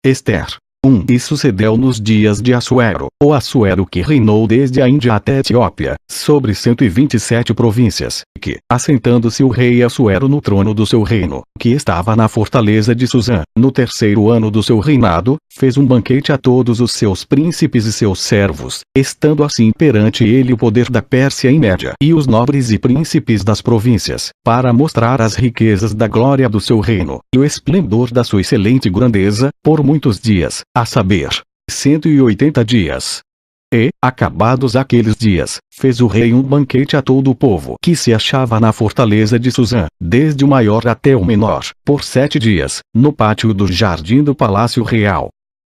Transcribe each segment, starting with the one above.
Ester. E sucedeu nos dias de Assuero, o Assuero que reinou desde a Índia até a Etiópia, sobre 127 províncias, que, assentando-se o rei Assuero no trono do seu reino, que estava na fortaleza de Susã, no terceiro ano do seu reinado, fez um banquete a todos os seus príncipes e seus servos, estando assim perante ele o poder da Pérsia e Média e os nobres e príncipes das províncias, para mostrar as riquezas da glória do seu reino, e o esplendor da sua excelente grandeza, por muitos dias, a saber, 180 dias. E, acabados aqueles dias, fez o rei um banquete a todo o povo que se achava na fortaleza de Susã, desde o maior até o menor, por 7 dias, no pátio do jardim do palácio real.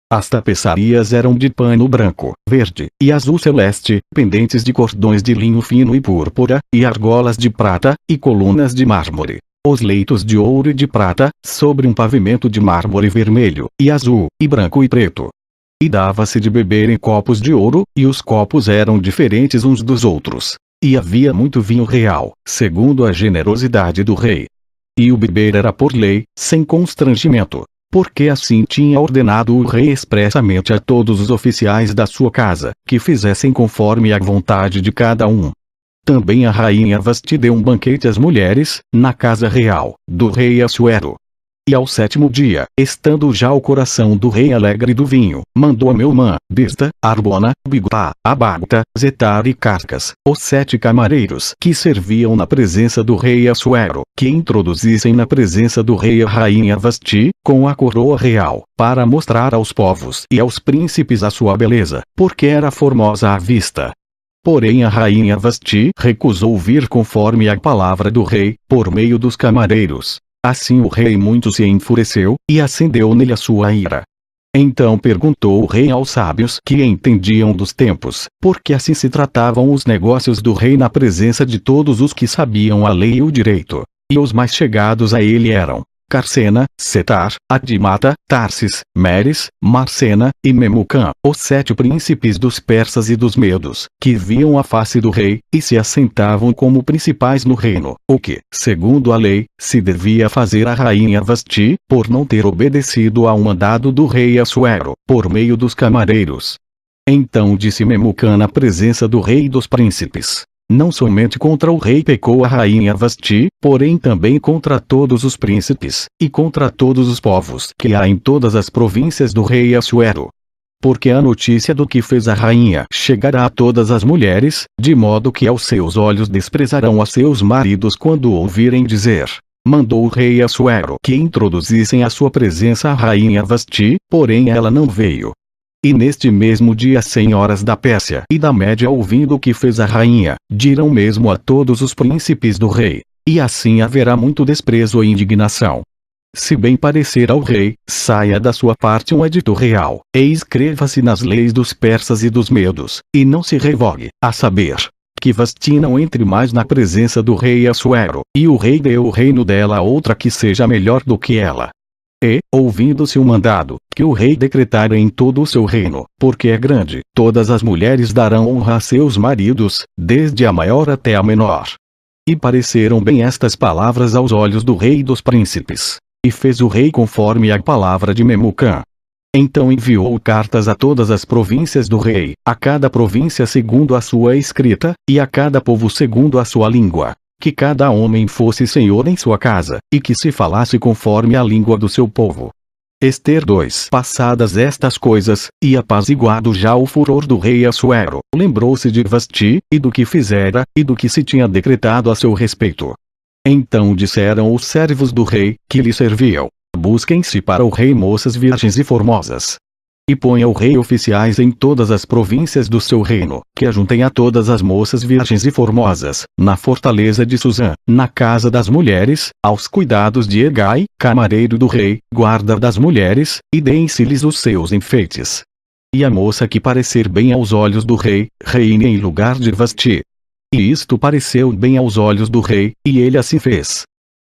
As tapeçarias eram de pano branco, verde e azul celeste, pendentes de cordões de linho fino e púrpura, e argolas de prata, e colunas de mármore. Os leitos de ouro e de prata, sobre um pavimento de mármore vermelho, e azul, e branco e preto. E dava-se de beber em copos de ouro, e os copos eram diferentes uns dos outros. E havia muito vinho real, segundo a generosidade do rei. E o beber era por lei, sem constrangimento, porque assim tinha ordenado o rei expressamente a todos os oficiais da sua casa, que fizessem conforme a vontade de cada um. Também a rainha Vasti deu um banquete às mulheres, na casa real, do rei Assuero. E ao 7º dia, estando já o coração do rei alegre do vinho, mandou a Meumã, Bizta, Arbona, Bigtá, Abagta, Zetar e Carcas, os 7 camareiros que serviam na presença do rei Assuero, que introduzissem na presença do rei a rainha Vasti, com a coroa real, para mostrar aos povos e aos príncipes a sua beleza, porque era formosa à vista. Porém a rainha Vasti recusou vir conforme a palavra do rei, por meio dos camareiros. Assim o rei muito se enfureceu, e acendeu nele a sua ira. Então perguntou o rei aos sábios que entendiam dos tempos, porque assim se tratavam os negócios do rei na presença de todos os que sabiam a lei e o direito. E os mais chegados a ele eram Carsena, Setar, Adimata, Tarsis, Meres, Marcena, e Memucã, os 7 príncipes dos persas e dos medos, que viam a face do rei, e se assentavam como principais no reino, o que, segundo a lei, se devia fazer a rainha Vasti, por não ter obedecido ao mandado do rei Assuero, por meio dos camareiros. Então disse Memucã na presença do rei e dos príncipes: não somente contra o rei pecou a rainha Vasti, porém também contra todos os príncipes, e contra todos os povos que há em todas as províncias do rei Assuero. Porque a notícia do que fez a rainha chegará a todas as mulheres, de modo que aos seus olhos desprezarão a seus maridos quando ouvirem dizer: mandou o rei Assuero que introduzissem à sua presença a rainha Vasti, porém ela não veio. E neste mesmo dia as senhoras da Pérsia e da Média, ouvindo o que fez a rainha, dirão mesmo a todos os príncipes do rei. E assim haverá muito desprezo e indignação. Se bem parecer ao rei, saia da sua parte um edito real, e escreva-se nas leis dos persas e dos medos, e não se revogue, a saber, que Vasti não entre mais na presença do rei Assuero, e o rei dê o reino dela a outra que seja melhor do que ela. E, ouvindo-se o mandado, que o rei decretara em todo o seu reino, porque é grande, todas as mulheres darão honra a seus maridos, desde a maior até a menor. E pareceram bem estas palavras aos olhos do rei e dos príncipes. E fez o rei conforme a palavra de Memucã. Então enviou cartas a todas as províncias do rei, a cada província segundo a sua escrita, e a cada povo segundo a sua língua. Que cada homem fosse senhor em sua casa, e que se falasse conforme a língua do seu povo. Ester 2. Passadas estas coisas, e apaziguado já o furor do rei Assuero, lembrou-se de Vasti, e do que fizera, e do que se tinha decretado a seu respeito. Então disseram os servos do rei, que lhe serviam: busquem-se para o rei moças virgens e formosas. E ponha o rei oficiais em todas as províncias do seu reino, que ajuntem a todas as moças virgens e formosas, na fortaleza de Susã, na casa das mulheres, aos cuidados de Hegai, camareiro do rei, guarda das mulheres, e deem-se-lhes os seus enfeites. E a moça que parecer bem aos olhos do rei, reine em lugar de Vasti. E isto pareceu bem aos olhos do rei, e ele assim fez.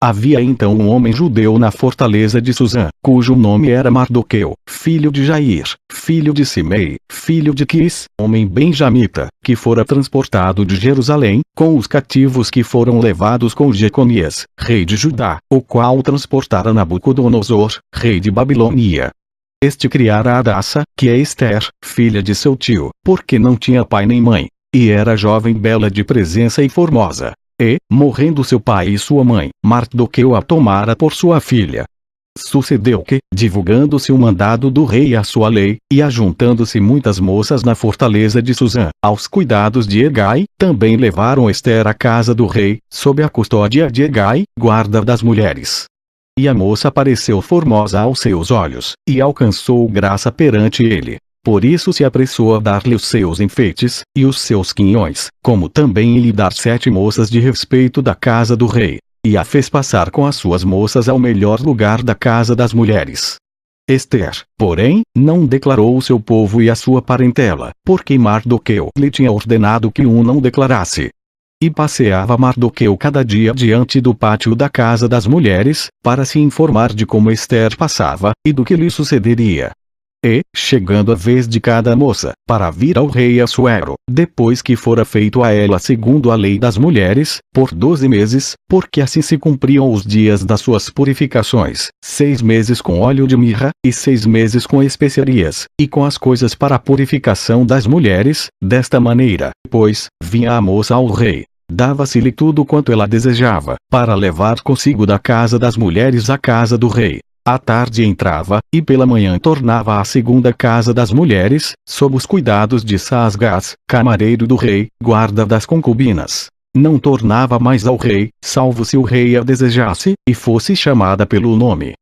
Havia então um homem judeu na fortaleza de Susã, cujo nome era Mardoqueu, filho de Jair, filho de Simei, filho de Quis, homem benjamita, que fora transportado de Jerusalém, com os cativos que foram levados com Jeconias, rei de Judá, o qual transportara Nabucodonosor, rei de Babilônia. Este criara Hadassa, que é Ester, filha de seu tio, porque não tinha pai nem mãe, e era jovem bela de presença e formosa. E, morrendo seu pai e sua mãe, Mardoqueu a tomara por sua filha. Sucedeu que, divulgando-se o mandado do rei e a sua lei, e ajuntando-se muitas moças na fortaleza de Susã, aos cuidados de Hegai, também levaram Ester à casa do rei, sob a custódia de Hegai, guarda das mulheres. E a moça pareceu formosa aos seus olhos, e alcançou graça perante ele. Por isso se apressou a dar-lhe os seus enfeites, e os seus quinhões, como também em lhe dar 7 moças de respeito da casa do rei. E a fez passar com as suas moças ao melhor lugar da casa das mulheres. Ester, porém, não declarou o seu povo e a sua parentela, porque Mardoqueu lhe tinha ordenado que o não declarasse. E passeava Mardoqueu cada dia diante do pátio da casa das mulheres, para se informar de como Ester passava, e do que lhe sucederia. E, chegando a vez de cada moça, para vir ao rei Assuero, depois que fora feito a ela segundo a lei das mulheres, por 12 meses, porque assim se cumpriam os dias das suas purificações, 6 meses com óleo de mirra, e 6 meses com especiarias, e com as coisas para a purificação das mulheres, desta maneira, pois, vinha a moça ao rei. Dava-se-lhe tudo quanto ela desejava, para levar consigo da casa das mulheres à casa do rei. À tarde entrava, e pela manhã tornava à segunda casa das mulheres, sob os cuidados de Sasgás, camareiro do rei, guarda das concubinas. Não tornava mais ao rei, salvo se o rei a desejasse, e fosse chamada pelo nome.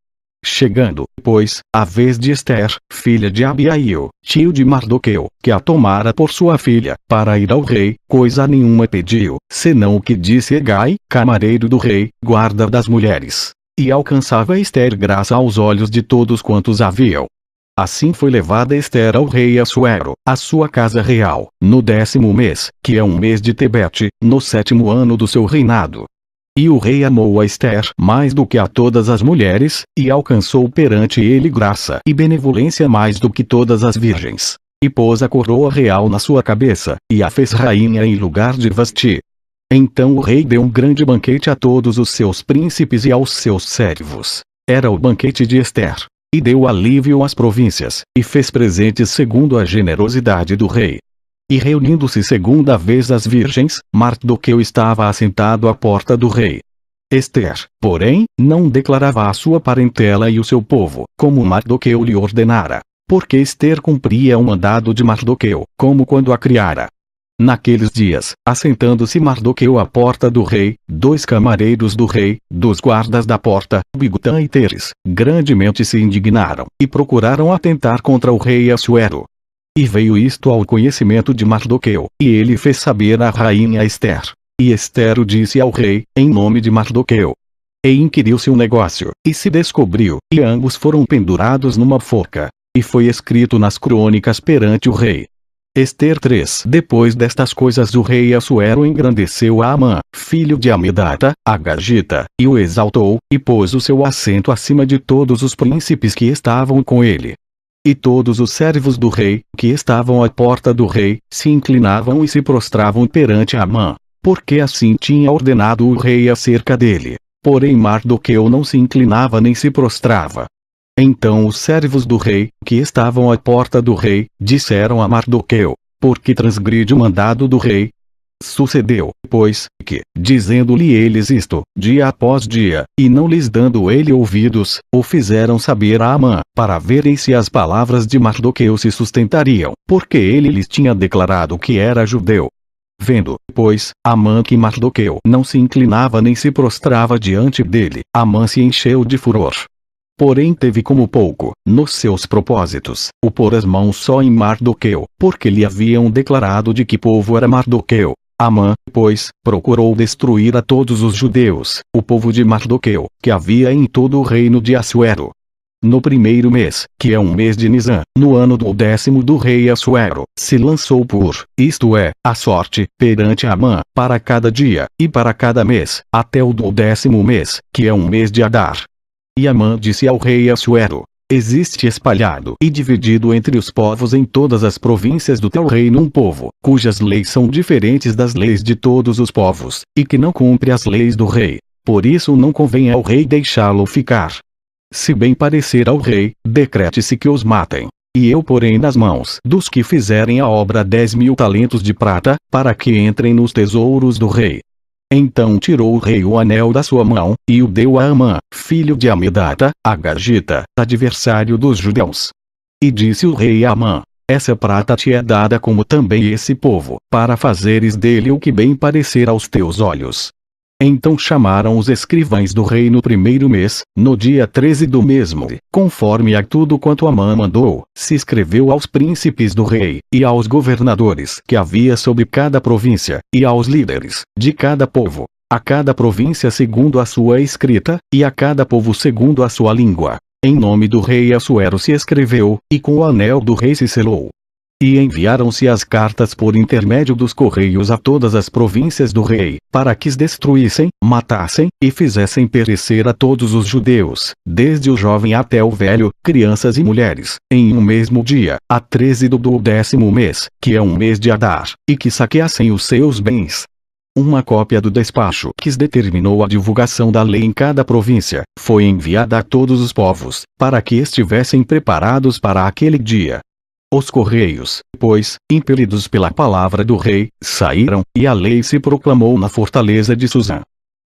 Chegando, pois, a vez de Ester, filha de Abiail, tio de Mardoqueu, que a tomara por sua filha, para ir ao rei, coisa nenhuma pediu, senão o que disse Hegai, camareiro do rei, guarda das mulheres. E alcançava Ester graça aos olhos de todos quantos a viam. Assim foi levada Ester ao rei Assuero, à sua casa real, no 10º mês, que é um mês de Tebete, no 7º ano do seu reinado. E o rei amou a Ester mais do que a todas as mulheres, e alcançou perante ele graça e benevolência mais do que todas as virgens. E pôs a coroa real na sua cabeça, e a fez rainha em lugar de Vasti. Então o rei deu um grande banquete a todos os seus príncipes e aos seus servos. Era o banquete de Ester. E deu alívio às províncias, e fez presentes segundo a generosidade do rei. E reunindo-se segunda vez as virgens, Mardoqueu estava assentado à porta do rei. Ester, porém, não declarava a sua parentela e o seu povo, como Mardoqueu lhe ordenara. Porque Ester cumpria o mandado de Mardoqueu, como quando a criara. Naqueles dias, assentando-se Mardoqueu à porta do rei, 2 camareiros do rei, dos guardas da porta, Bigtã e Teres, grandemente se indignaram, e procuraram atentar contra o rei Assuero. E veio isto ao conhecimento de Mardoqueu, e ele fez saber à rainha Ester. E Ester o disse ao rei, em nome de Mardoqueu. E inquiriu-se um negócio, e se descobriu, e ambos foram pendurados numa forca. E foi escrito nas crônicas perante o rei. Ester 3. Depois destas coisas o rei Assuero engrandeceu a Amã, filho de Amedata, Agagita, e o exaltou, e pôs o seu assento acima de todos os príncipes que estavam com ele. E todos os servos do rei, que estavam à porta do rei, se inclinavam e se prostravam perante Amã, porque assim tinha ordenado o rei acerca dele. Porém Mardoqueu não se inclinava nem se prostrava. Então os servos do rei, que estavam à porta do rei, disseram a Mardoqueu, porque transgride o mandado do rei. Sucedeu, pois, que, dizendo-lhe eles isto, dia após dia, e não lhes dando ele ouvidos, o fizeram saber a Amã, para verem se as palavras de Mardoqueu se sustentariam, porque ele lhes tinha declarado que era judeu. Vendo, pois, Amã que Mardoqueu não se inclinava nem se prostrava diante dele, Amã se encheu de furor. Porém teve como pouco, nos seus propósitos, o pôr as mãos só em Mardoqueu, porque lhe haviam declarado de que povo era Mardoqueu. Amã, pois, procurou destruir a todos os judeus, o povo de Mardoqueu, que havia em todo o reino de Assuero. No 1º mês, que é um mês de Nisã, no ano do 10º do rei Assuero, se lançou por, isto é, a sorte, perante Amã, para cada dia, e para cada mês, até o do 10º mês, que é um mês de Adar. E Amã disse ao rei Assuero: existe espalhado e dividido entre os povos em todas as províncias do teu reino um povo, cujas leis são diferentes das leis de todos os povos, e que não cumpre as leis do rei. Por isso não convém ao rei deixá-lo ficar. Se bem parecer ao rei, decrete-se que os matem. E eu porei nas mãos dos que fizerem a obra 10.000 talentos de prata, para que entrem nos tesouros do rei. Então tirou o rei o anel da sua mão, e o deu a Amã, filho de Amedata, Agagita, adversário dos judeus. E disse o rei a Amã: essa prata te é dada como também esse povo, para fazeres dele o que bem parecer aos teus olhos. Então chamaram os escrivães do rei no primeiro mês, no dia 13 do mesmo, e, conforme a tudo quanto Amã mandou, se escreveu aos príncipes do rei, e aos governadores que havia sobre cada província, e aos líderes de cada povo, a cada província segundo a sua escrita, e a cada povo segundo a sua língua. Em nome do rei Assuero se escreveu, e com o anel do rei se selou. E enviaram-se as cartas por intermédio dos correios a todas as províncias do rei, para que os destruíssem, matassem, e fizessem perecer a todos os judeus, desde o jovem até o velho, crianças e mulheres, em um mesmo dia, a 13 do 10º mês, que é um mês de Adar, e que saqueassem os seus bens. Uma cópia do despacho que determinou a divulgação da lei em cada província, foi enviada a todos os povos, para que estivessem preparados para aquele dia. Os correios, pois, impelidos pela palavra do rei, saíram, e a lei se proclamou na fortaleza de Susã.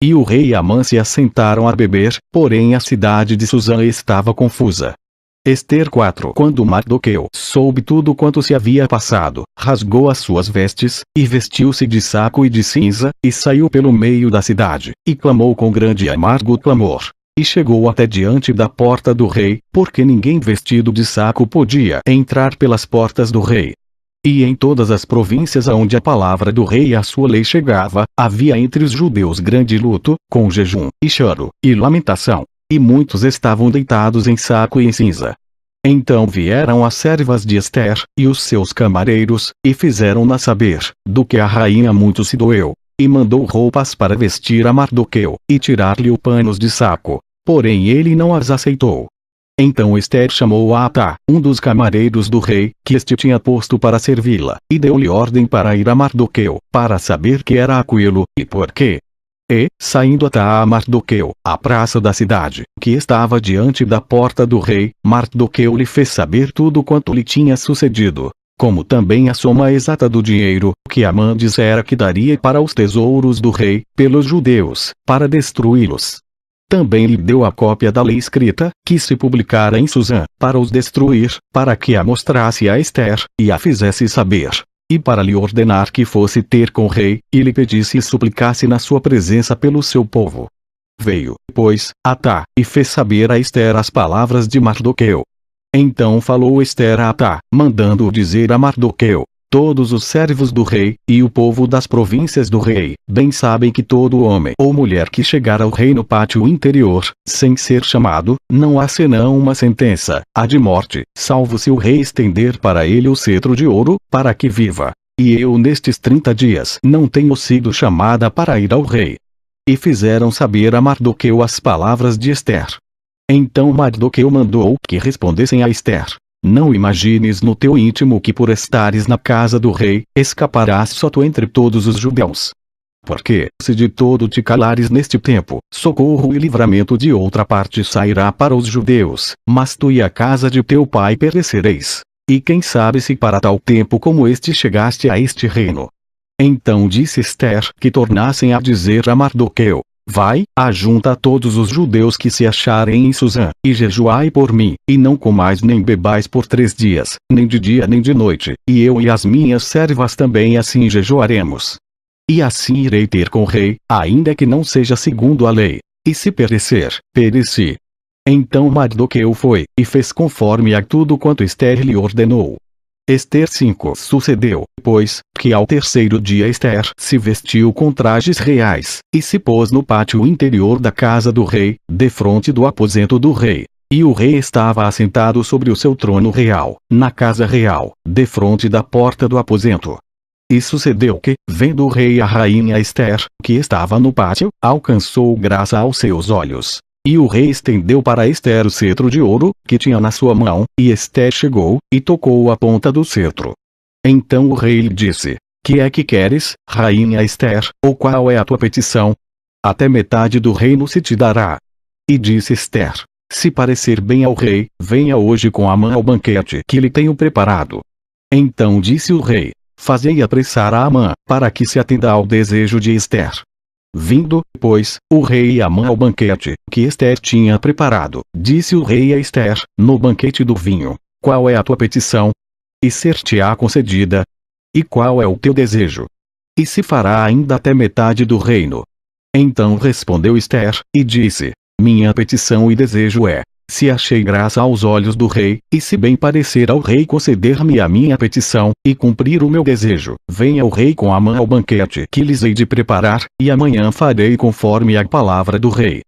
E o rei e Amã se assentaram a beber, porém a cidade de Susã estava confusa. Ester 4. Quando Mardoqueu soube tudo quanto se havia passado, rasgou as suas vestes, e vestiu-se de saco e de cinza, e saiu pelo meio da cidade, e clamou com grande e amargo clamor. E chegou até diante da porta do rei, porque ninguém vestido de saco podia entrar pelas portas do rei. E em todas as províncias aonde a palavra do rei e a sua lei chegava, havia entre os judeus grande luto, com jejum, e choro, e lamentação. E muitos estavam deitados em saco e em cinza. Então vieram as servas de Ester, e os seus camareiros, e fizeram-na saber, do que a rainha muito se doeu. E mandou roupas para vestir a Mardoqueu, e tirar-lhe o panos de saco. Porém ele não as aceitou. Então Ester chamou a Atá, um dos camareiros do rei, que este tinha posto para servi-la, e deu-lhe ordem para ir a Mardoqueu, para saber que era aquilo, e por quê. E, saindo Atá a Mardoqueu, à praça da cidade, que estava diante da porta do rei, Mardoqueu lhe fez saber tudo quanto lhe tinha sucedido, como também a soma exata do dinheiro, que Amã dissera que daria para os tesouros do rei, pelos judeus, para destruí-los. Também lhe deu a cópia da lei escrita, que se publicara em Susã, para os destruir, para que a mostrasse a Ester, e a fizesse saber. E para lhe ordenar que fosse ter com o rei, e lhe pedisse e suplicasse na sua presença pelo seu povo. Veio, pois, Atá, e fez saber a Ester as palavras de Mardoqueu. Então falou Ester a Atá, mandando-o dizer a Mardoqueu: todos os servos do rei, e o povo das províncias do rei, bem sabem que todo homem ou mulher que chegar ao rei no pátio interior, sem ser chamado, não há senão uma sentença, a de morte, salvo se o rei estender para ele o cetro de ouro, para que viva. E eu nestes 30 dias não tenho sido chamada para ir ao rei. E fizeram saber a Mardoqueu as palavras de Ester. Então Mardoqueu mandou que respondessem a Ester: não imagines no teu íntimo que por estares na casa do rei, escaparás só tu entre todos os judeus. Porque, se de todo te calares neste tempo, socorro e livramento de outra parte sairá para os judeus, mas tu e a casa de teu pai perecereis. E quem sabe se para tal tempo como este chegaste a este reino. Então disse Ester que tornassem a dizer a Mardoqueu: vai, ajunta todos os judeus que se acharem em Susã, e jejuai por mim, e não comais nem bebais por 3 dias, nem de dia nem de noite, e eu e as minhas servas também assim jejuaremos. E assim irei ter com o rei, ainda que não seja segundo a lei. E se perecer, pereci. Então Mardoqueu foi, e fez conforme a tudo quanto Ester lhe ordenou. Ester 5. Sucedeu, pois, que ao terceiro dia Ester se vestiu com trajes reais, e se pôs no pátio interior da casa do rei, defronte do aposento do rei. E o rei estava assentado sobre o seu trono real, na casa real, defronte da porta do aposento. E sucedeu que, vendo o rei a rainha Ester, que estava no pátio, alcançou graça aos seus olhos. E o rei estendeu para Ester o cetro de ouro, que tinha na sua mão, e Ester chegou, e tocou a ponta do cetro. Então o rei lhe disse: que é que queres, rainha Ester, ou qual é a tua petição? Até metade do reino se te dará. E disse Ester: Se parecer bem ao rei, venha hoje com Amã ao banquete que lhe tenho preparado. Então disse o rei: fazei apressar a Amã, para que se atenda ao desejo de Ester. Vindo, pois, o rei e Amã ao banquete, que Ester tinha preparado, disse o rei a Ester, no banquete do vinho: qual é a tua petição? E ser-te-á concedida? E qual é o teu desejo? E se fará ainda até metade do reino? Então respondeu Ester, e disse: minha petição e desejo é: se achei graça aos olhos do rei, e se bem parecer ao rei conceder-me a minha petição, e cumprir o meu desejo, venha o rei com Amã ao banquete que lhes hei de preparar, e amanhã farei conforme a palavra do rei.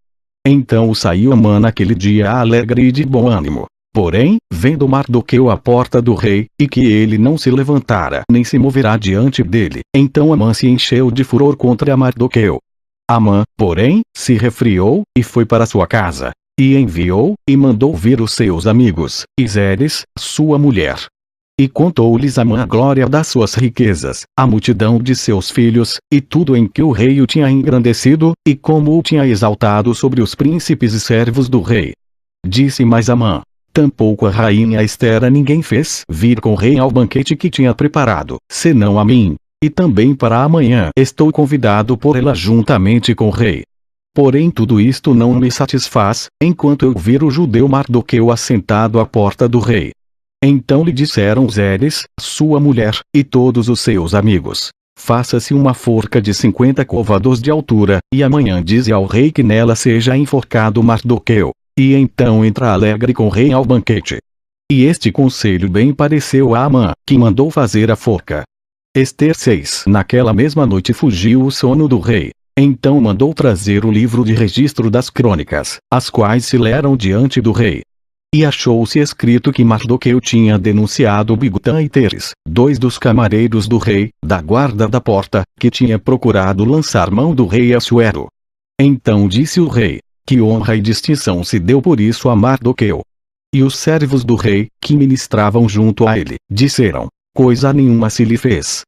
Então saiu Amã naquele dia alegre e de bom ânimo. Porém, vendo Mardoqueu à porta do rei, e que ele não se levantara nem se moverá diante dele, então Amã se encheu de furor contra Mardoqueu. Amã, porém, se refriou, e foi para sua casa. E enviou, e mandou vir os seus amigos, e Zeres, sua mulher. E contou-lhes Amã a glória das suas riquezas, a multidão de seus filhos, e tudo em que o rei o tinha engrandecido, e como o tinha exaltado sobre os príncipes e servos do rei. Disse mais Amã: tampouco a rainha Ester a ninguém fez vir com o rei ao banquete que tinha preparado, senão a mim. E também para amanhã estou convidado por ela juntamente com o rei. Porém tudo isto não me satisfaz, enquanto eu vir o judeu Mardoqueu assentado à porta do rei. Então lhe disseram Zeres, sua mulher, e todos os seus amigos: faça-se uma forca de 50 côvados de altura, e amanhã dize ao rei que nela seja enforcado Mardoqueu. E então entra alegre com o rei ao banquete. E este conselho bem pareceu a Amã, que mandou fazer a forca. Ester 6. Naquela mesma noite fugiu o sono do rei. Então mandou trazer o livro de registro das crônicas, as quais se leram diante do rei. E achou-se escrito que Mardoqueu tinha denunciado Bigtã e Teres, dois dos camareiros do rei, da guarda da porta, que tinha procurado lançar mão do rei Assuero. Então disse o rei: que honra e distinção se deu por isso a Mardoqueu. E os servos do rei, que ministravam junto a ele, disseram: coisa nenhuma se lhe fez.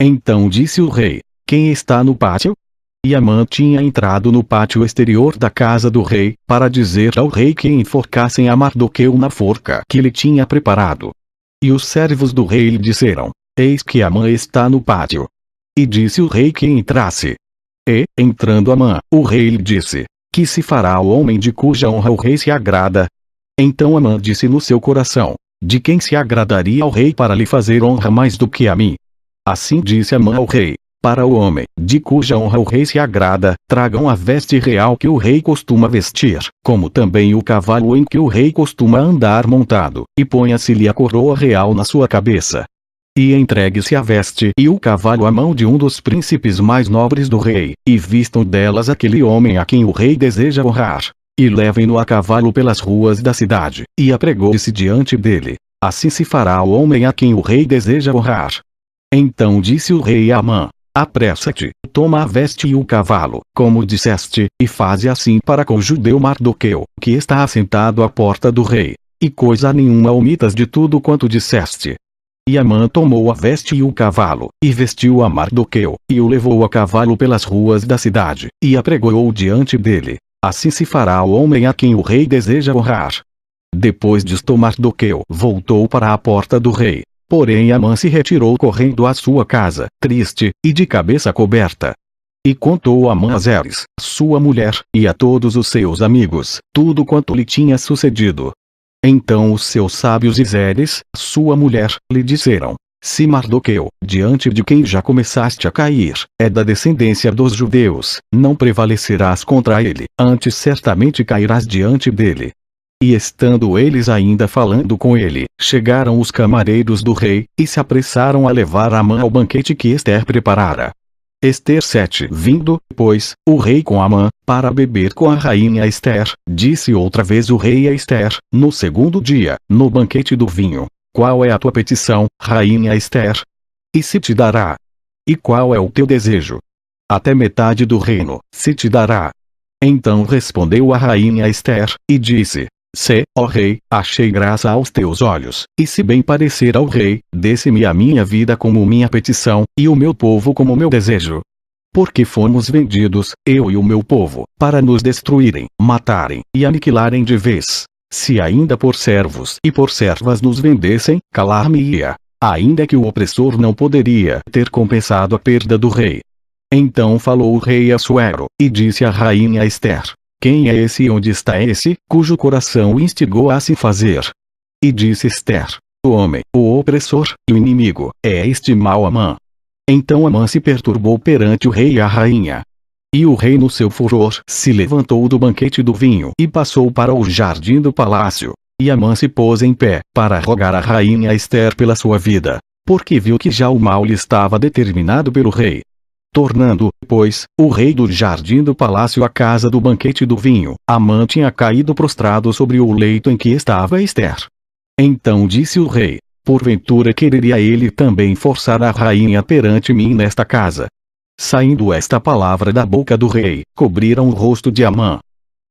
Então disse o rei: quem está no pátio? E Amã tinha entrado no pátio exterior da casa do rei, para dizer ao rei que enforcassem a Mardoqueu na forca que lhe tinha preparado. E os servos do rei lhe disseram: eis que Amã está no pátio. E disse o rei que entrasse. E, entrando Amã, o rei lhe disse: que se fará ao homem de cuja honra o rei se agrada? Então Amã disse no seu coração: de quem se agradaria ao rei para lhe fazer honra mais do que a mim? Assim disse Amã ao rei: para o homem, de cuja honra o rei se agrada, tragam a veste real que o rei costuma vestir, como também o cavalo em que o rei costuma andar montado, e ponha-se-lhe a coroa real na sua cabeça. E entregue-se a veste e o cavalo à mão de um dos príncipes mais nobres do rei, e vistam delas aquele homem a quem o rei deseja honrar. E levem-no a cavalo pelas ruas da cidade, e apregou-se diante dele. Assim se fará ao homem a quem o rei deseja honrar. Então disse o rei a Amã: apressa-te, toma a veste e o cavalo, como disseste, e faze assim para com o judeu Mardoqueu, que está assentado à porta do rei. E coisa nenhuma omitas de tudo quanto disseste. E Amã tomou a veste e o cavalo, e vestiu a Mardoqueu, e o levou a cavalo pelas ruas da cidade, e apregou-o diante dele. Assim se fará ao homem a quem o rei deseja honrar. Depois disto Mardoqueu voltou para a porta do rei. Porém Amã se retirou correndo à sua casa, triste, e de cabeça coberta. E contou Amã a Zeres, sua mulher, e a todos os seus amigos, tudo quanto lhe tinha sucedido. Então os seus sábios e Zeres, sua mulher, lhe disseram: se Mardoqueu, diante de quem já começaste a cair, é da descendência dos judeus, não prevalecerás contra ele, antes certamente cairás diante dele. E estando eles ainda falando com ele, chegaram os camareiros do rei, e se apressaram a levar Amã ao banquete que Ester preparara. Ester 7. Vindo, pois, o rei com Amã, para beber com a rainha Ester, disse outra vez o rei a Ester, no segundo dia, no banquete do vinho: qual é a tua petição, rainha Ester? E se te dará? E qual é o teu desejo? Até metade do reino, se te dará. Então respondeu a rainha Ester, e disse: se, ó rei, achei graça aos teus olhos, e se bem parecer ao rei, desse-me a minha vida como minha petição, e o meu povo como meu desejo. porque fomos vendidos, eu e o meu povo, para nos destruírem, matarem e aniquilarem de vez. Se ainda por servos e por servas nos vendessem, calar-me-ia, ainda que o opressor não poderia ter compensado a perda do rei. Então falou o rei Assuero, e disse à rainha Ester: quem é esse e onde está esse, cujo coração o instigou a assim fazer? E disse Ester: o homem, o opressor, e o inimigo, é este mau Amã. Então Amã se perturbou perante o rei e a rainha. E o rei no seu furor se levantou do banquete do vinho e passou para o jardim do palácio. E Amã se pôs em pé, para rogar à rainha Ester pela sua vida, porque viu que já o mal lhe estava determinado pelo rei. Tornando, pois, o rei do jardim do palácio à casa do banquete do vinho, Amã tinha caído prostrado sobre o leito em que estava Ester. Então disse o rei: porventura quereria ele também forçar a rainha perante mim nesta casa? Saindo esta palavra da boca do rei, cobriram o rosto de Amã.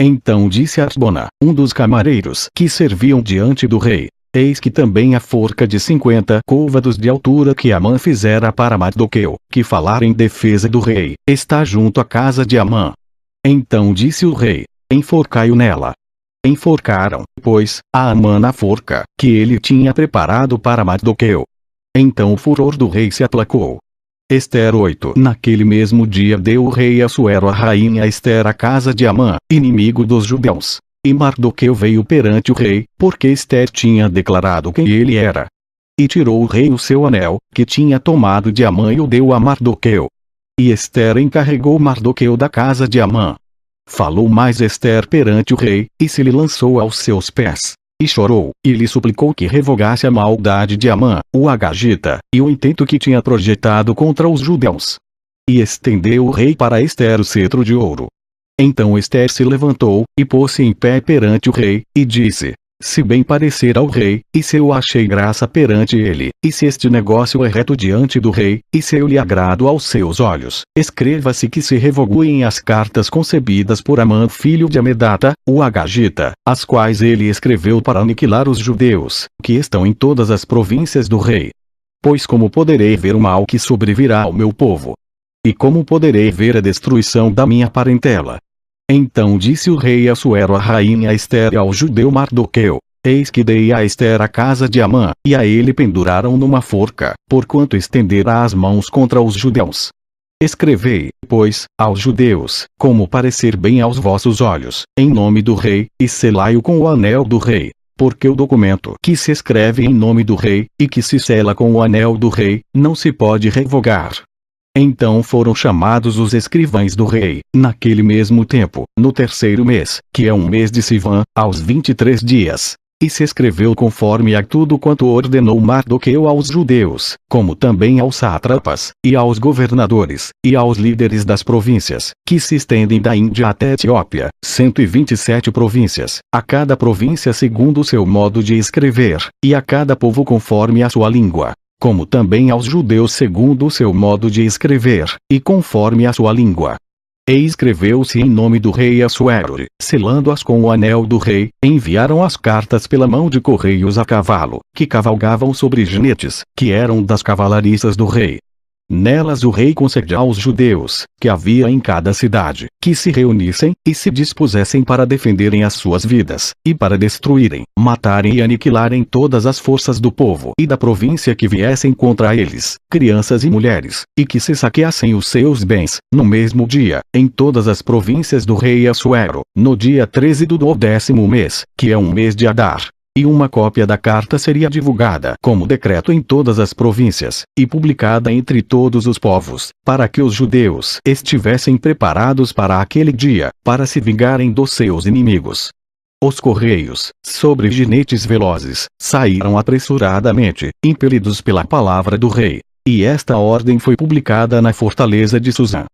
Então disse Arbona, um dos camareiros que serviam diante do rei: eis que também a forca de 50 côvados de altura que Amã fizera para Mardoqueu, que falara em defesa do rei, está junto à casa de Amã. Então disse o rei: enforcai-o nela. Enforcaram, pois, a Amã na forca, que ele tinha preparado para Mardoqueu. Então o furor do rei se aplacou. Ester 8. Naquele mesmo dia deu o rei Assuero à rainha Ester à casa de Amã, inimigo dos judeus. E Mardoqueu veio perante o rei, porque Ester tinha declarado quem ele era. E tirou o rei o seu anel, que tinha tomado de Amã, e o deu a Mardoqueu. E Ester encarregou Mardoqueu da casa de Amã. Falou mais Ester perante o rei, e se lhe lançou aos seus pés. E chorou, e lhe suplicou que revogasse a maldade de Amã, o Agagita, e o intento que tinha projetado contra os judeus. E estendeu o rei para Ester o cetro de ouro. Então Ester se levantou, e pôs-se em pé perante o rei, e disse: se bem parecer ao rei, e se eu achei graça perante ele, e se este negócio é reto diante do rei, e se eu lhe agrado aos seus olhos, escreva-se que se revoguem as cartas concebidas por Amã filho de Amedata, o Agagita, as quais ele escreveu para aniquilar os judeus, que estão em todas as províncias do rei. Pois como poderei ver o mal que sobrevirá ao meu povo? E como poderei ver a destruição da minha parentela? Então disse o rei Assuero à rainha Ester e ao judeu Mardoqueu: eis que dei a Ester a casa de Amã, e a ele penduraram numa forca, porquanto estendera as mãos contra os judeus. Escrevei, pois, aos judeus, como parecer bem aos vossos olhos, em nome do rei, e selai-o com o anel do rei. Porque o documento que se escreve em nome do rei, e que se sela com o anel do rei, não se pode revogar. Então foram chamados os escrivães do rei, naquele mesmo tempo, no terceiro mês, que é um mês de Sivan, aos 23 dias. E se escreveu conforme a tudo quanto ordenou Mardoqueu aos judeus, como também aos sátrapas, e aos governadores, e aos líderes das províncias, que se estendem da Índia até a Etiópia, 127 províncias, a cada província segundo o seu modo de escrever, e a cada povo conforme a sua língua. Como também aos judeus segundo o seu modo de escrever, e conforme a sua língua. E escreveu-se em nome do rei Assuero, selando-as com o anel do rei, enviaram as cartas pela mão de correios a cavalo, que cavalgavam sobre jinetes, que eram das cavalariças do rei. Nelas o rei concedia aos judeus, que havia em cada cidade, que se reunissem, e se dispusessem para defenderem as suas vidas, e para destruírem, matarem e aniquilarem todas as forças do povo e da província que viessem contra eles, crianças e mulheres, e que se saqueassem os seus bens, no mesmo dia, em todas as províncias do rei Assuero, no dia 13 do 10º mês, que é um mês de Adar. E uma cópia da carta seria divulgada como decreto em todas as províncias, e publicada entre todos os povos, para que os judeus estivessem preparados para aquele dia, para se vingarem dos seus inimigos. Os correios, sobre jinetes velozes, saíram apressuradamente, impelidos pela palavra do rei. E esta ordem foi publicada na fortaleza de Susã.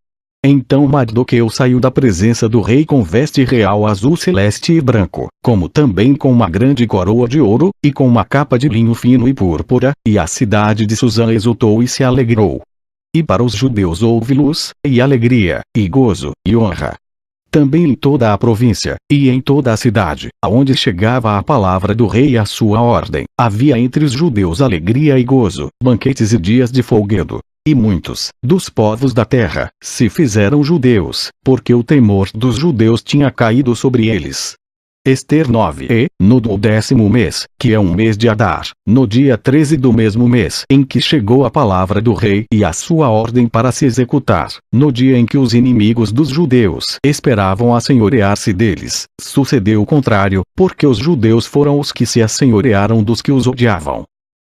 Então Mardoqueu saiu da presença do rei com veste real azul celeste e branco, como também com uma grande coroa de ouro, e com uma capa de linho fino e púrpura, e a cidade de Susã exultou e se alegrou. E para os judeus houve luz, e alegria, e gozo, e honra. Também em toda a província, e em toda a cidade, aonde chegava a palavra do rei e a sua ordem, havia entre os judeus alegria e gozo, banquetes e dias de folguedo. E muitos, dos povos da terra, se fizeram judeus, porque o temor dos judeus tinha caído sobre eles. Ester 9. E, no 10º mês, que é um mês de Adar, no dia 13 do mesmo mês em que chegou a palavra do rei e a sua ordem para se executar, no dia em que os inimigos dos judeus esperavam assenhorear-se deles, sucedeu o contrário, porque os judeus foram os que se assenhorearam dos que os odiavam.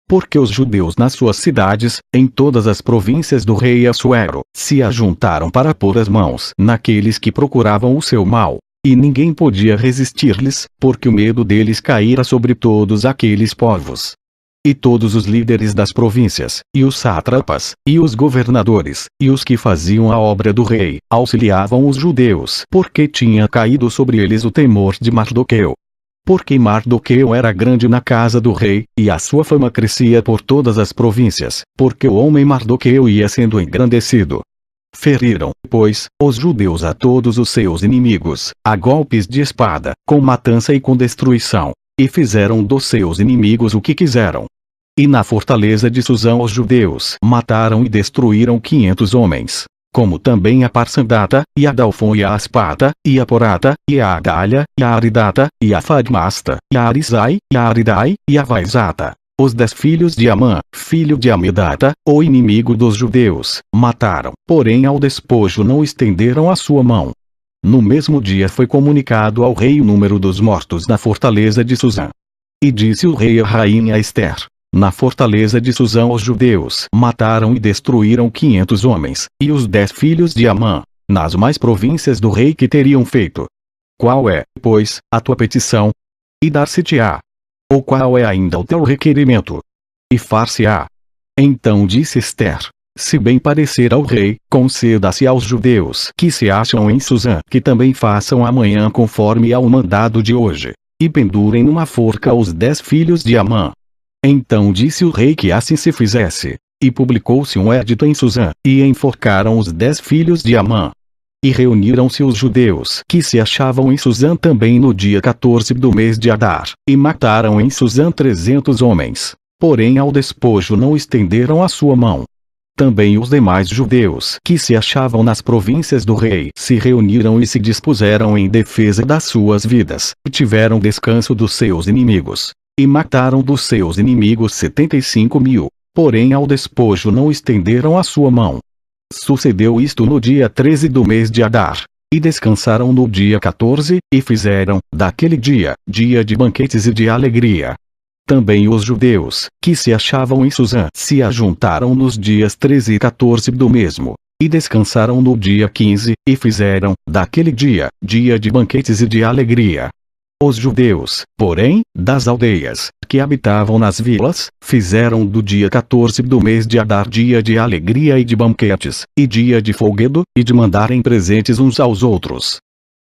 Porque os judeus nas suas cidades, em todas as províncias do rei Assuero, se ajuntaram para pôr as mãos naqueles que procuravam o seu mal. E ninguém podia resistir-lhes, porque o medo deles caíra sobre todos aqueles povos. E todos os líderes das províncias, e os sátrapas, e os governadores, e os que faziam a obra do rei, auxiliavam os judeus, porque tinha caído sobre eles o temor de Mardoqueu. Porque Mardoqueu era grande na casa do rei, e a sua fama crescia por todas as províncias, porque o homem Mardoqueu ia sendo engrandecido. Feriram, pois, os judeus a todos os seus inimigos, a golpes de espada, com matança e com destruição, e fizeram dos seus inimigos o que quiseram. E na fortaleza de Susã os judeus mataram e destruíram 500 homens, como também a Parsandata, e a Dalfon e a Aspata, e a Porata, e a Adalha, e a Aridata, e a Fadmasta, e a Arizai, e a Aridai, e a Vaizata. Os 10 filhos de Amã, filho de Amedata, o inimigo dos judeus, mataram, porém ao despojo não estenderam a sua mão. No mesmo dia foi comunicado ao rei o número dos mortos na fortaleza de Susã. E disse o rei à rainha Ester: na fortaleza de Susã os judeus mataram e destruíram 500 homens, e os 10 filhos de Amã, nas mais províncias do rei que teriam feito. Qual é, pois, a tua petição? E dar-se-te-á. Ou qual é ainda o teu requerimento? E far-se-á. Então disse Ester: se bem parecer ao rei, conceda-se aos judeus que se acham em Susã que também façam amanhã conforme ao mandado de hoje, e pendurem numa forca os 10 filhos de Amã. Então disse o rei que assim se fizesse, e publicou-se um edito em Susã, e enforcaram os 10 filhos de Amã. E reuniram-se os judeus que se achavam em Susã também no dia 14 do mês de Adar, e mataram em Susã 300 homens, porém ao despojo não estenderam a sua mão. Também os demais judeus que se achavam nas províncias do rei se reuniram e se dispuseram em defesa das suas vidas, e tiveram descanso dos seus inimigos, e mataram dos seus inimigos 75.000, porém ao despojo não estenderam a sua mão. Sucedeu isto no dia 13 do mês de Adar, e descansaram no dia 14, e fizeram, daquele dia, dia de banquetes e de alegria. Também os judeus, que se achavam em Susã, se ajuntaram nos dias 13 e 14 do mesmo, e descansaram no dia 15, e fizeram, daquele dia, dia de banquetes e de alegria. Os judeus, porém, das aldeias, que habitavam nas vilas, fizeram do dia 14 do mês de Adar dia de alegria e de banquetes, e dia de folguedo, e de mandarem presentes uns aos outros.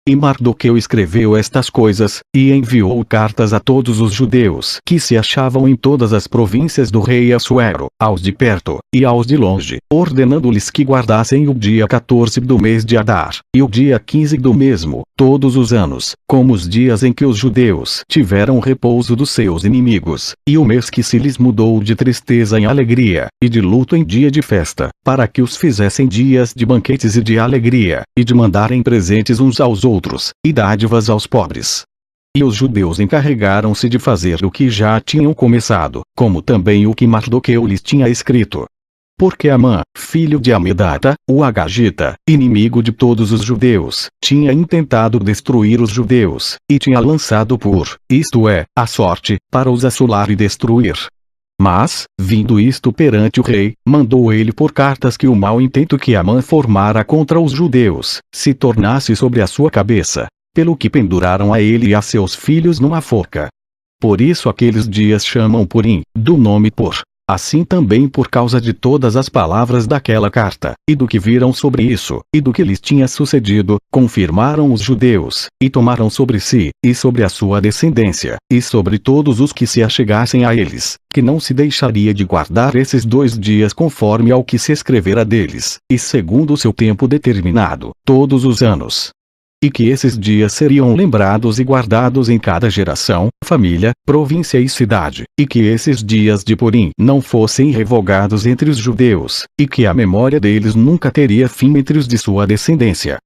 E Mardoqueu escreveu estas coisas, e enviou cartas a todos os judeus que se achavam em todas as províncias do rei Assuero, aos de perto, e aos de longe, ordenando-lhes que guardassem o dia 14 do mês de Adar, e o dia 15 do mesmo, todos os anos, como os dias em que os judeus tiveram repouso dos seus inimigos, e o mês que se lhes mudou de tristeza em alegria, e de luto em dia de festa, para que os fizessem dias de banquetes e de alegria, e de mandarem presentes uns aos outros, e dádivas aos pobres. E os judeus encarregaram-se de fazer o que já tinham começado, como também o que Mardoqueu lhes tinha escrito. Porque Amã, filho de Amedata, o Agagita, inimigo de todos os judeus, tinha intentado destruir os judeus, e tinha lançado isto é, a sorte, para os assolar e destruir. Mas, vindo isto perante o rei, mandou ele por cartas que o mau intento que Amã formara contra os judeus, se tornasse sobre a sua cabeça, pelo que penduraram a ele e a seus filhos numa forca. Por isso aqueles dias chamam Purim, do nome Por. Assim também por causa de todas as palavras daquela carta, e do que viram sobre isso, e do que lhes tinha sucedido, confirmaram os judeus, e tomaram sobre si, e sobre a sua descendência, e sobre todos os que se achegassem a eles, que não se deixaria de guardar esses 2 dias conforme ao que se escrevera deles, e segundo o seu tempo determinado, todos os anos. e que esses dias seriam lembrados e guardados em cada geração, família, província e cidade, e que esses dias de Purim não fossem revogados entre os judeus, e que a memória deles nunca teria fim entre os de sua descendência.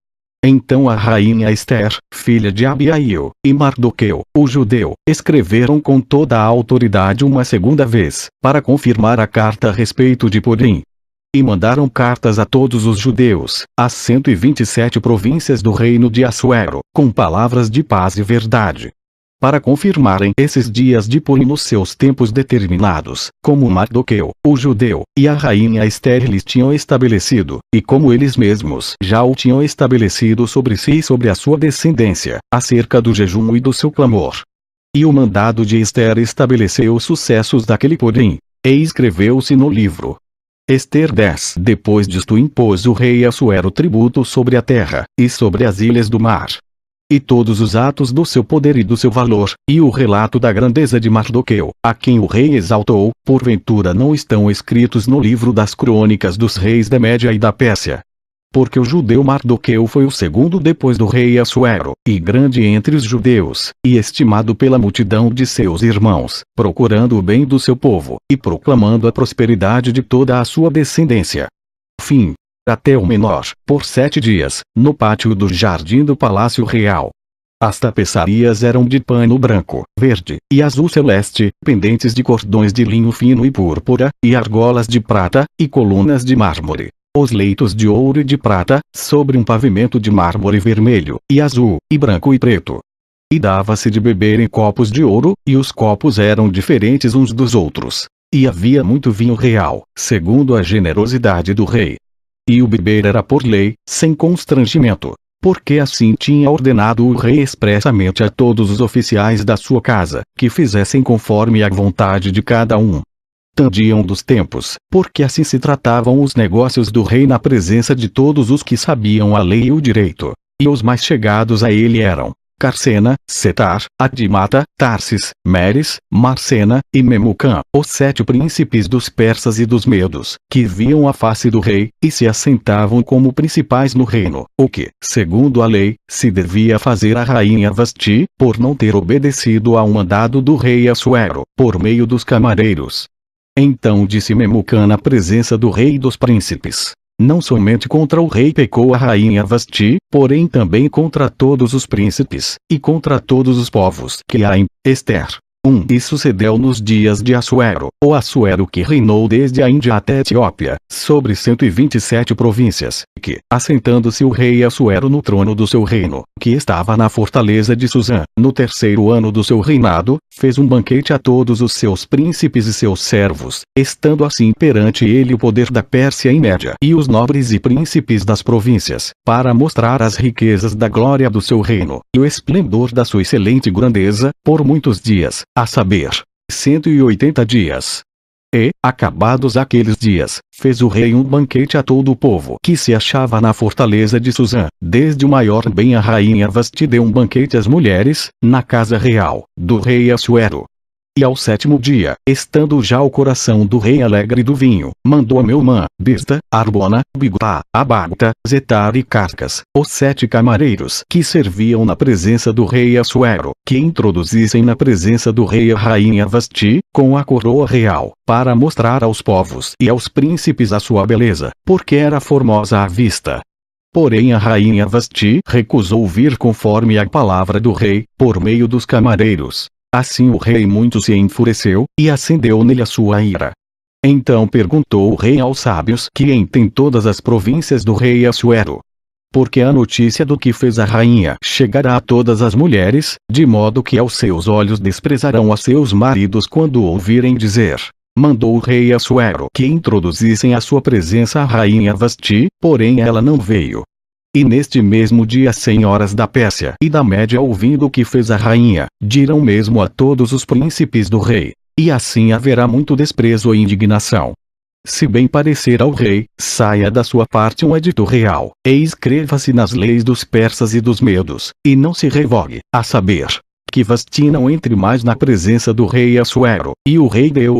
Então a rainha Ester, filha de Abiail, e Mardoqueu, o judeu, escreveram com toda a autoridade uma segunda vez, para confirmar a carta a respeito de Purim. E mandaram cartas a todos os judeus, às 127 províncias do reino de Assuero, com palavras de paz e verdade, para confirmarem esses dias de Purim nos seus tempos determinados, como Mardoqueu, o judeu, e a rainha Ester lhes tinham estabelecido, e como eles mesmos já o tinham estabelecido sobre si e sobre a sua descendência, acerca do jejum e do seu clamor. E o mandado de Ester estabeleceu os sucessos daquele Purim, e escreveu-se no livro. Ester 10. Depois disto impôs o rei Assuero tributo sobre a terra, e sobre as ilhas do mar, e todos os atos do seu poder e do seu valor, e o relato da grandeza de Mardoqueu, a quem o rei exaltou, porventura não estão escritos no livro das crônicas dos reis da Média e da Pérsia. Porque o judeu Mardoqueu foi o segundo depois do rei Assuero, e grande entre os judeus, e estimado pela multidão de seus irmãos, procurando o bem do seu povo, e proclamando a prosperidade de toda a sua descendência. Fim. Até o menor, por 7 dias, no pátio do jardim do Palácio Real. As tapeçarias eram de pano branco, verde, e azul celeste, pendentes de cordões de linho fino e púrpura, e argolas de prata, e colunas de mármore. Os leitos de ouro e de prata, sobre um pavimento de mármore vermelho, e azul, e branco e preto. E dava-se de beber em copos de ouro, e os copos eram diferentes uns dos outros. E havia muito vinho real, segundo a generosidade do rei. E o beber era por lei, sem constrangimento, porque assim tinha ordenado o rei expressamente a todos os oficiais da sua casa, que fizessem conforme a vontade de cada um. Tendiam dos tempos, porque assim se tratavam os negócios do rei na presença de todos os que sabiam a lei e o direito, e os mais chegados a ele eram Carsena, Setar, Adimata, Tarsis, Meres, Marcena, e Memucã, os 7 príncipes dos persas e dos medos, que viam a face do rei, e se assentavam como principais no reino, o que, segundo a lei, se devia fazer a rainha Vasti, por não ter obedecido ao mandado do rei Assuero, por meio dos camareiros. Então disse Memucã na presença do rei e dos príncipes: não somente contra o rei pecou a rainha Vasti, porém também contra todos os príncipes, e contra todos os povos que há em Ester. E sucedeu nos dias de Assuero, o Assuero que reinou desde a Índia até a Etiópia, sobre 127 províncias, que, assentando-se o rei Assuero no trono do seu reino, que estava na fortaleza de Susã, no 3º ano do seu reinado, fez um banquete a todos os seus príncipes e seus servos, estando assim perante ele o poder da Pérsia e Média e os nobres e príncipes das províncias, para mostrar as riquezas da glória do seu reino, e o esplendor da sua excelente grandeza, por muitos dias, a saber, 180 dias. E, acabados aqueles dias, fez o rei um banquete a todo o povo que se achava na fortaleza de Susã, desde o maior bem a rainha Vasti deu um banquete às mulheres, na casa real, do rei Assuero. E ao 7º dia, estando já o coração do rei alegre do vinho, mandou a Meumã, Bizta, Arbona, Bigtá, Abagta, Zetar e Carcas, os 7 camareiros que serviam na presença do rei Assuero, que introduzissem na presença do rei a rainha Vasti, com a coroa real, para mostrar aos povos e aos príncipes a sua beleza, porque era formosa à vista. Porém a rainha Vasti recusou vir conforme a palavra do rei, por meio dos camareiros. Assim o rei muito se enfureceu, e acendeu nele a sua ira. Então perguntou o rei aos sábios que têm todas as províncias do rei Assuero: porque a notícia do que fez a rainha chegará a todas as mulheres, de modo que aos seus olhos desprezarão a seus maridos quando ouvirem dizer: mandou o rei Assuero que introduzissem à sua presença a rainha Vasti, porém ela não veio. E neste mesmo dia as senhoras da Pérsia e da Média, ouvindo o que fez a rainha, dirão mesmo a todos os príncipes do rei, e assim haverá muito desprezo e indignação. Se bem parecer ao rei, saia da sua parte um edito real, e escreva-se nas leis dos persas e dos medos, e não se revogue, a saber, que Vasti não entre mais na presença do rei Assuero, e o rei deu